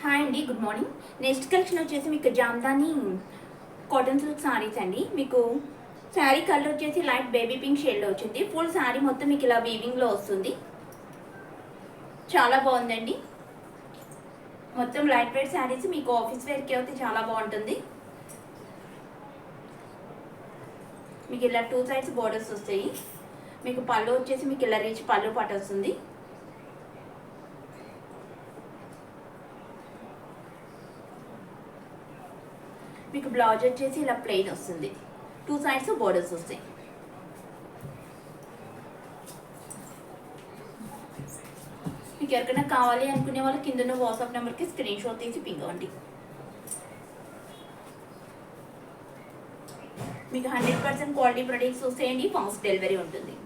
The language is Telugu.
హాయ్ అండి, గుడ్ మార్నింగ్. నెక్స్ట్ కలెక్షన్ వచ్చేసి మీకు జామ్దాని కాటన్ సిల్క్ సారీస్ అండి. మీకు శారీ కలర్ వచ్చేసి లైట్ బేబీ పింక్ షేడ్లో వచ్చింది. ఫుల్ శారీ మొత్తం మీకు ఇలా వీవింగ్లో వస్తుంది. చాలా బాగుందండి. మొత్తం లైట్ వెయిట్ శారీస్ మీకు ఆఫీస్ వేర్కి అయితే చాలా బాగుంటుంది. మీకు ఇలా 2 సైడ్స్ బోర్డర్స్ వస్తాయి. మీకు పళ్ళు వచ్చేసి మీకు ఇలా రీచ్ పళ్ళు పాట వస్తుంది. మీకు బ్లౌజ్ వచ్చేసి ఇలా ప్లెయిన్ వస్తుంది. 2 సైడ్స్ బోర్డర్స్ వస్తాయి. మీకు ఎవరికైనా కావాలి అనుకునే వాళ్ళు కింద వాట్సాప్ నెంబర్కి స్క్రీన్ షాట్ తీసి పింగండి. మీకు 100% క్వాలిటీ ప్రొడక్ట్స్ వస్తాయండి. ఫాస్ట్ డెలివరీ ఉంటుంది.